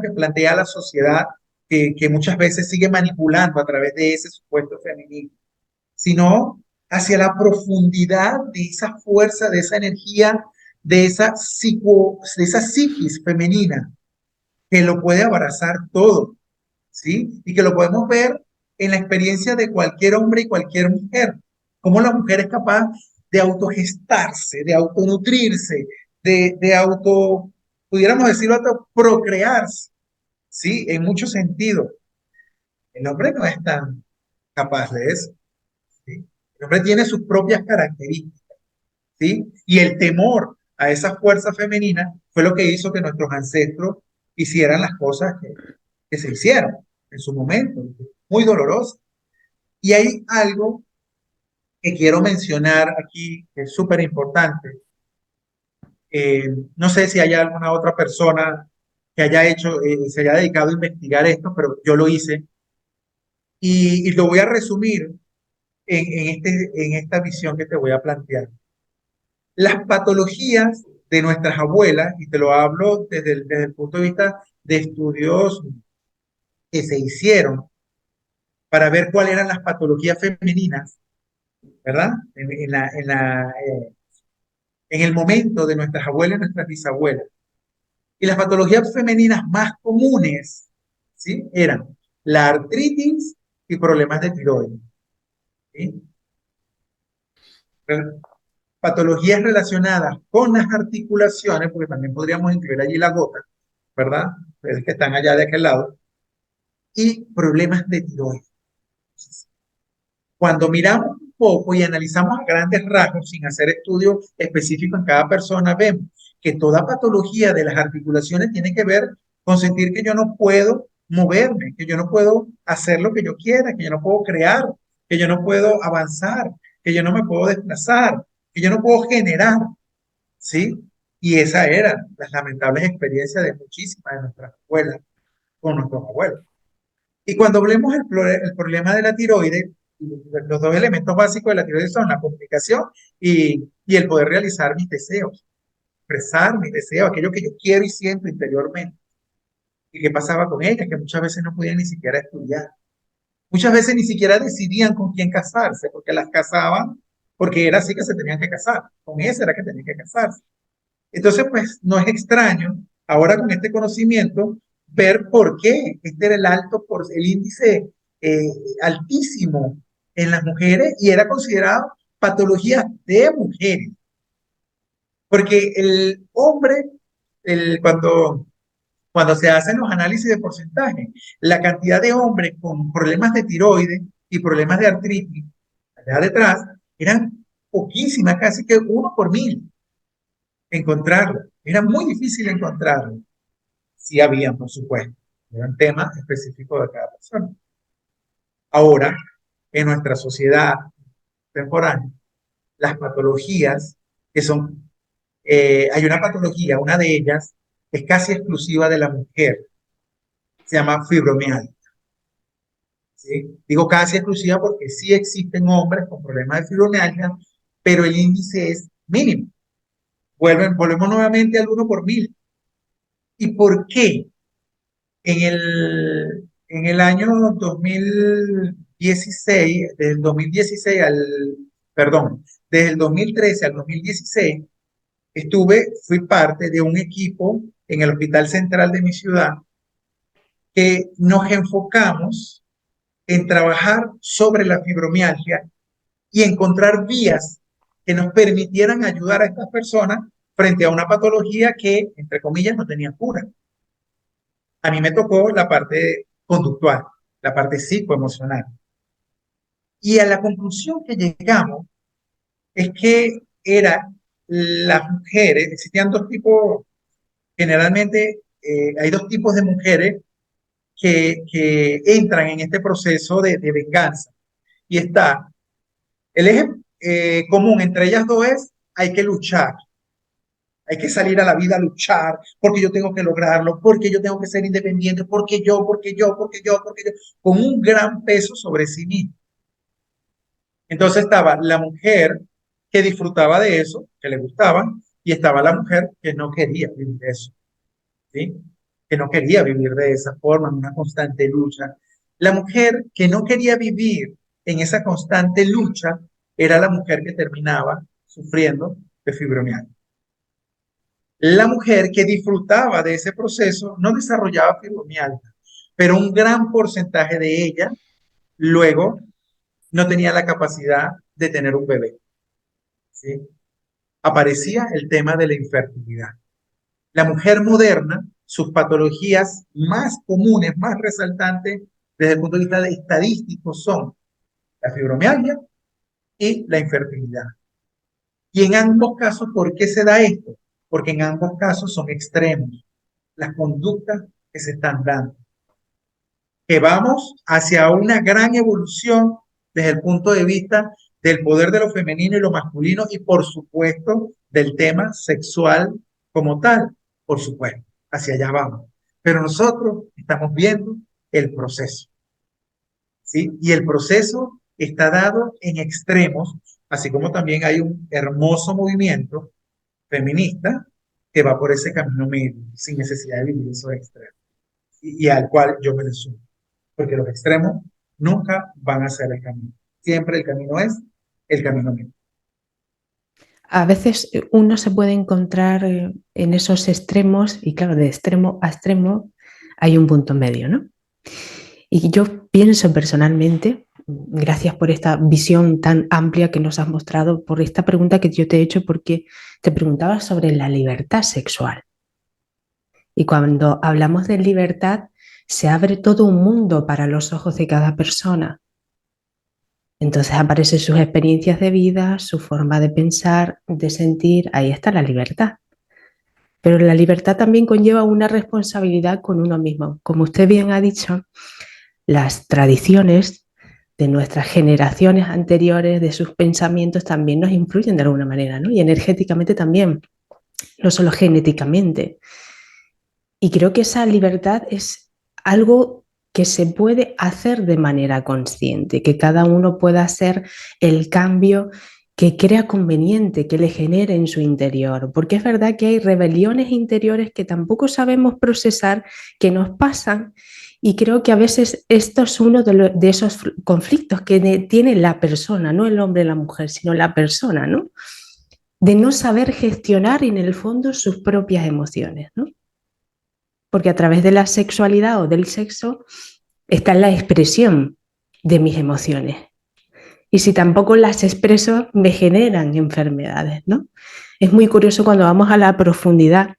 que plantea la sociedad, que muchas veces sigue manipulando a través de ese supuesto feminismo, sino hacia la profundidad de esa fuerza, de esa energía, de esa psiquis femenina que lo puede abrazar todo, ¿sí? Y que lo podemos ver en la experiencia de cualquier hombre y cualquier mujer, cómo la mujer es capaz de autogestarse, de autonutrirse, de auto, pudiéramos decirlo, auto procrearse, ¿sí? En muchos sentidos. El hombre no es tan capaz de eso, ¿sí? El hombre tiene sus propias características, ¿sí? Y el temor a esa fuerza femenina fue lo que hizo que nuestros ancestros hicieran las cosas que se hicieron en su momento, muy doloroso. Y hay algo que quiero mencionar aquí, que es súper importante. No sé si hay alguna otra persona que haya hecho, se haya dedicado a investigar esto, pero yo lo hice y lo voy a resumir en esta visión que te voy a plantear. Las patologías de nuestras abuelas, y te lo hablo desde el punto de vista de estudios que se hicieron para ver cuáles eran las patologías femeninas, ¿verdad? En el momento de nuestras abuelas y nuestras bisabuelas. Y las patologías femeninas más comunes, ¿sí? Eran la artritis y problemas de tiroides, ¿sí? Patologías relacionadas con las articulaciones, porque también podríamos incluir allí la gota, ¿verdad? Ustedes que están allá de aquel lado, y problemas de tiroides. Cuando miramos un poco y analizamos a grandes rasgos, sin hacer estudios específicos en cada persona, vemos que toda patología de las articulaciones tiene que ver con sentir que yo no puedo moverme, que yo no puedo hacer lo que yo quiera, que yo no puedo crear, que yo no puedo avanzar, que yo no me puedo desplazar, que yo no puedo generar, ¿sí? Y esas eran las lamentables experiencias de muchísimas de nuestras escuelas con nuestros abuelos. Y cuando hablemos el problema de la tiroides, los dos elementos básicos de la tiroides son la comunicación y el poder realizar mis deseos, expresar mis deseos, aquello que yo quiero y siento interiormente. ¿Y qué pasaba con ellas? Que muchas veces no podían ni siquiera estudiar. Muchas veces ni siquiera decidían con quién casarse, porque las casaban porque era así que se tenían que casar. Con ese era que tenían que casarse. Entonces, pues no es extraño ahora con este conocimiento ver por qué este era el índice eh, altísimo en las mujeres y era considerado patología de mujeres. Porque el hombre, cuando se hacen los análisis de porcentaje, la cantidad de hombres con problemas de tiroides y problemas de artritis allá detrás eran poquísimas, casi que 1 por 1000 encontrarlo. Era muy difícil encontrarlo. Sí había, por supuesto. Eran temas específicos de cada persona. Ahora, en nuestra sociedad contemporánea, las patologías que son, hay una patología, una de ellas es casi exclusiva de la mujer, se llama fibromialgia. ¿Sí? Digo casi exclusiva porque sí existen hombres con problemas de fibromialgia, pero el índice es mínimo. Volvemos nuevamente al 1 por 1000. ¿Y por qué? En el año 2016, desde el 2016 perdón, desde el 2013 al 2016, fui parte de un equipo en el Hospital Central de mi ciudad que nos enfocamos en trabajar sobre la fibromialgia y encontrar vías que nos permitieran ayudar a estas personas frente a una patología que, entre comillas, no tenía cura. A mí me tocó la parte conductual, la parte psicoemocional. Y a la conclusión que llegamos es que las mujeres, existían dos tipos, generalmente hay dos tipos de mujeres que entran en este proceso de venganza. Y está, el eje común entre ellas dos es, hay que luchar, hay que salir a la vida a luchar, porque yo tengo que lograrlo, porque yo tengo que ser independiente, porque yo, con un gran peso sobre sí mismo. Entonces estaba la mujer que disfrutaba de eso, que le gustaba, y estaba la mujer que no quería vivir eso, ¿sí? Que no quería vivir de esa forma, en una constante lucha. La mujer que no quería vivir en esa constante lucha era la mujer que terminaba sufriendo de fibromialgia. La mujer que disfrutaba de ese proceso no desarrollaba fibromialgia, pero un gran porcentaje de ella luego no tenía la capacidad de tener un bebé, ¿sí? Aparecía el tema de la infertilidad. La mujer moderna, sus patologías más comunes, más resaltantes desde el punto de vista de estadístico son la fibromialgia y la infertilidad. Y en ambos casos, ¿por qué se da esto? Porque en ambos casos son extremos las conductas que se están dando. Que vamos hacia una gran evolución desde el punto de vista del poder de lo femenino y lo masculino y por supuesto del tema sexual como tal, por supuesto, hacia allá vamos. Pero nosotros estamos viendo el proceso, ¿sí? Y el proceso está dado en extremos, así como también hay un hermoso movimiento feminista que va por ese camino medio, sin necesidad de vivir esos extremos, y al cual yo me le sumo, porque los extremos nunca van a ser el camino. Siempre el camino es el camino medio. A veces uno se puede encontrar en esos extremos y claro, de extremo a extremo hay un punto medio, ¿no? Y yo pienso personalmente, gracias por esta visión tan amplia que nos has mostrado, por esta pregunta que yo te he hecho, porque te preguntaba sobre la libertad sexual. Y cuando hablamos de libertad, se abre todo un mundo para los ojos de cada persona. Entonces aparecen sus experiencias de vida, su forma de pensar, de sentir, ahí está la libertad. Pero la libertad también conlleva una responsabilidad con uno mismo. Como usted bien ha dicho, las tradiciones de nuestras generaciones anteriores, de sus pensamientos, también nos influyen de alguna manera, ¿no? Y energéticamente también, no solo genéticamente. Y creo que esa libertad es algo que se puede hacer de manera consciente, que cada uno pueda hacer el cambio que crea conveniente, que le genere en su interior, porque es verdad que hay rebeliones interiores que tampoco sabemos procesar, que nos pasan, y creo que a veces esto es uno de esos conflictos que tiene la persona, no el hombre y la mujer, sino la persona, ¿no? De no saber gestionar en el fondo sus propias emociones, ¿no? Porque a través de la sexualidad o del sexo está la expresión de mis emociones. Y si tampoco las expreso, me generan enfermedades, ¿no? Es muy curioso cuando vamos a la profundidad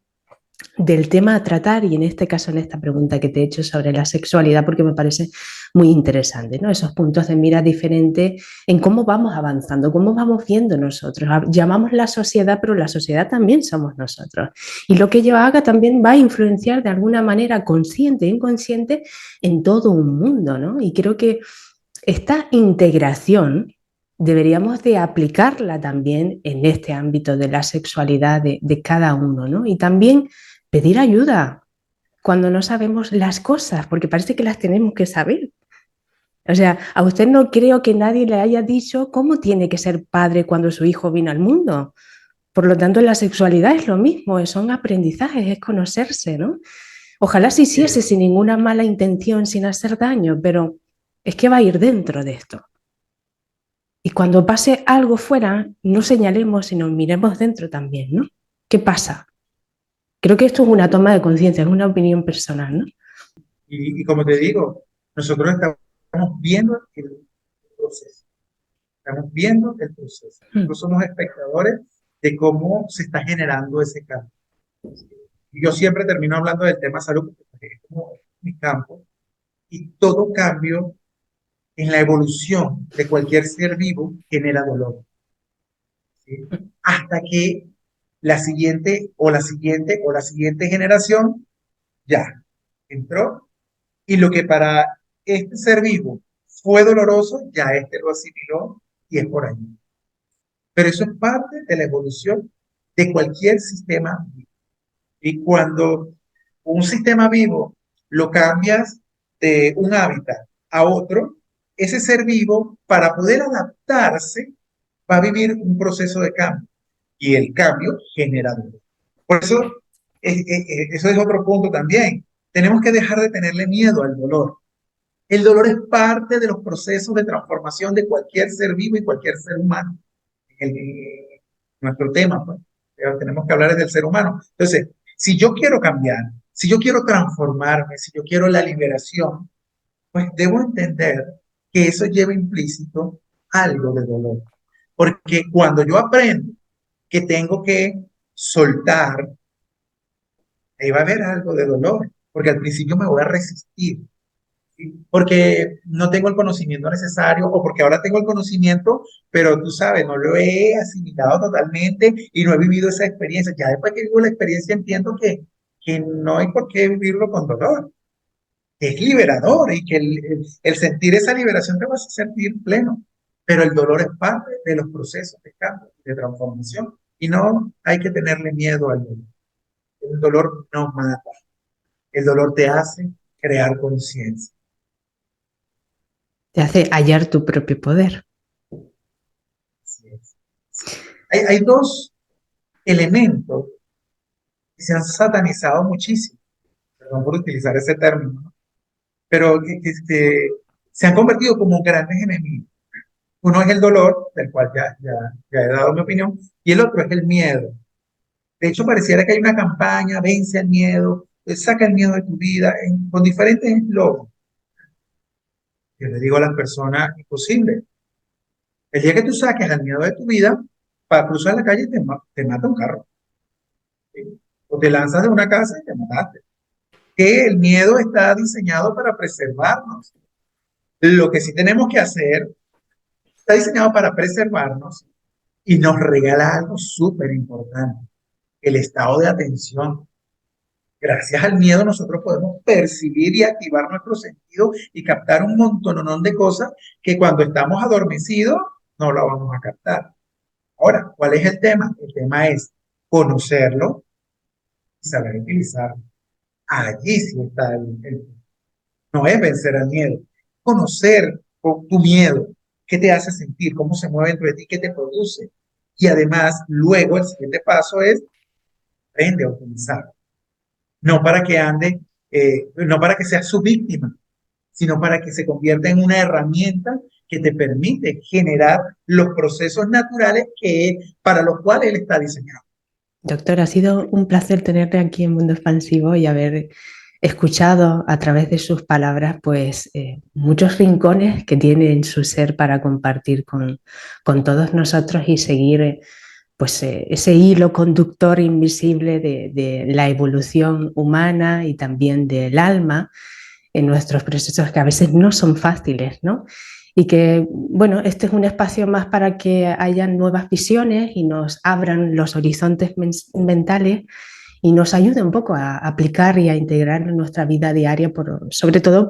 del tema a tratar, y en este caso, en esta pregunta que te he hecho sobre la sexualidad, porque me parece muy interesante, ¿no? Esos puntos de mira diferentes en cómo vamos avanzando, cómo vamos viendo nosotros. Llamamos la sociedad, pero la sociedad también somos nosotros. Y lo que yo haga también va a influenciar de alguna manera consciente e inconsciente en todo un mundo, ¿no? Y creo que esta integración deberíamos de aplicarla también en este ámbito de la sexualidad de cada uno, ¿no? Y también pedir ayuda cuando no sabemos las cosas, porque parece que las tenemos que saber. O sea, a usted no creo que nadie le haya dicho cómo tiene que ser padre cuando su hijo vino al mundo. Por lo tanto, la sexualidad es lo mismo, son aprendizajes, es conocerse, ¿no? Ojalá se hiciese sin ninguna mala intención, sin hacer daño, pero es que va a ir dentro de esto. Y cuando pase algo fuera, no señalemos, sino miremos dentro también, ¿no? ¿Qué pasa? Creo que esto es una toma de conciencia, es una opinión personal, ¿no? Y como te digo, nosotros estamos viendo el proceso, estamos viendo el proceso. Mm. Nosotros somos espectadores de cómo se está generando ese cambio. Y yo siempre termino hablando del tema salud, porque es como mi campo, y todo cambio en la evolución de cualquier ser vivo genera dolor, ¿sí? Hasta que la siguiente o la siguiente o la siguiente generación ya entró, y lo que para este ser vivo fue doloroso, ya este lo asimiló y es por ahí. Pero eso es parte de la evolución de cualquier sistema vivo. Y cuando un sistema vivo lo cambias de un hábitat a otro, ese ser vivo, para poder adaptarse, va a vivir un proceso de cambio. Y el cambio genera dolor. Por eso, eso es otro punto también. Tenemos que dejar de tenerle miedo al dolor. El dolor es parte de los procesos de transformación de cualquier ser vivo y cualquier ser humano. Nuestro tema, pues, pero tenemos que hablar del ser humano. Entonces, si yo quiero cambiar, si yo quiero transformarme, si yo quiero la liberación, pues debo entender que eso lleva implícito algo de dolor. Porque cuando yo aprendo que tengo que soltar, ahí va a haber algo de dolor, porque al principio me voy a resistir, ¿sí? Porque no tengo el conocimiento necesario o porque ahora tengo el conocimiento, pero tú sabes, no lo he asimilado totalmente y no he vivido esa experiencia. Ya después que vivo la experiencia entiendo que no hay por qué vivirlo con dolor. Es liberador y que el sentir esa liberación te vas a sentir pleno. pero el dolor es parte de los procesos de cambio, de transformación, y no hay que tenerle miedo al dolor. El dolor no mata, el dolor te hace crear conciencia. Te hace hallar tu propio poder. Así es. Hay dos elementos que se han satanizado muchísimo, perdón por utilizar ese término, ¿no? Pero que se han convertido como grandes enemigos. Uno es el dolor, del cual ya he dado mi opinión, y el otro es el miedo. De hecho, pareciera que hay una campaña, vence el miedo, saca el miedo de tu vida, con diferentes eslogans. Yo le digo a las personas, imposible. El día que tú saques el miedo de tu vida, para cruzar la calle te mata un carro, ¿sí? O te lanzas de una casa y te mataste. Que el miedo está diseñado para preservarnos. Lo que sí tenemos que hacer está diseñado para preservarnos y nos regala algo súper importante, el estado de atención. Gracias al miedo nosotros podemos percibir y activar nuestro sentido y captar un montononón de cosas que cuando estamos adormecidos no lo vamos a captar. Ahora, ¿cuál es el tema? El tema es conocerlo y saber utilizarlo. Allí sí está no es vencer al miedo, conocer tu miedo, qué te hace sentir, cómo se mueve dentro de ti, qué te produce. Y además, luego el siguiente paso es aprende a utilizarlo. No para que ande, no para que seas su víctima, sino para que se convierta en una herramienta que te permite generar los procesos naturales para los cuales él está diseñado. Doctor, ha sido un placer tenerte aquí en Mundo Expansivo y haber escuchado a través de sus palabras pues muchos rincones que tiene en su ser para compartir con todos nosotros y seguir pues ese hilo conductor invisible de la evolución humana y también del alma en nuestros procesos que a veces no son fáciles, ¿no? Y que, bueno, este es un espacio más para que hayan nuevas visiones y nos abran los horizontes mentales y nos ayude un poco a aplicar y a integrar en nuestra vida diaria, sobre todo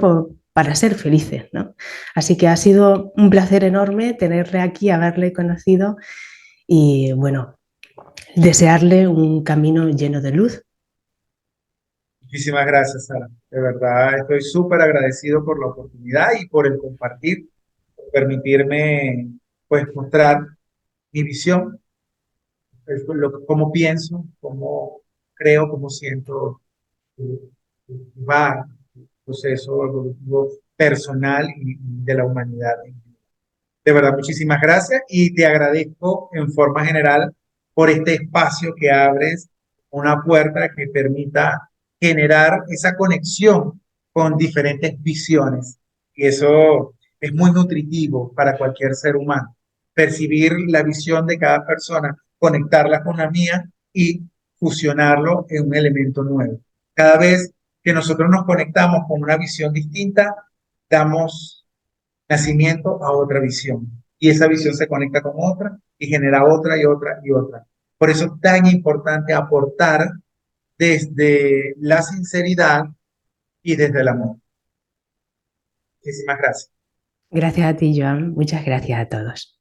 para ser felices, ¿no? Así que ha sido un placer enorme tenerle aquí, haberle conocido y, bueno, desearle un camino lleno de luz. Muchísimas gracias, Sara. De verdad, estoy súper agradecido por la oportunidad y por el compartir, por permitirme, pues, mostrar mi visión, cómo pienso, cómo creo, cómo siento, eh, va el proceso evolutivo personal y de la humanidad. De verdad, muchísimas gracias y te agradezco en forma general por este espacio que abres, una puerta que permita generar esa conexión con diferentes visiones. Y eso es muy nutritivo para cualquier ser humano. Percibir la visión de cada persona, conectarla con la mía y fusionarlo en un elemento nuevo. Cada vez que nosotros nos conectamos con una visión distinta, damos nacimiento a otra visión. Y esa visión se conecta con otra y genera otra y otra y otra. Por eso es tan importante aportar desde la sinceridad y desde el amor. Muchísimas gracias. Gracias a ti, Joan. Muchas gracias a todos.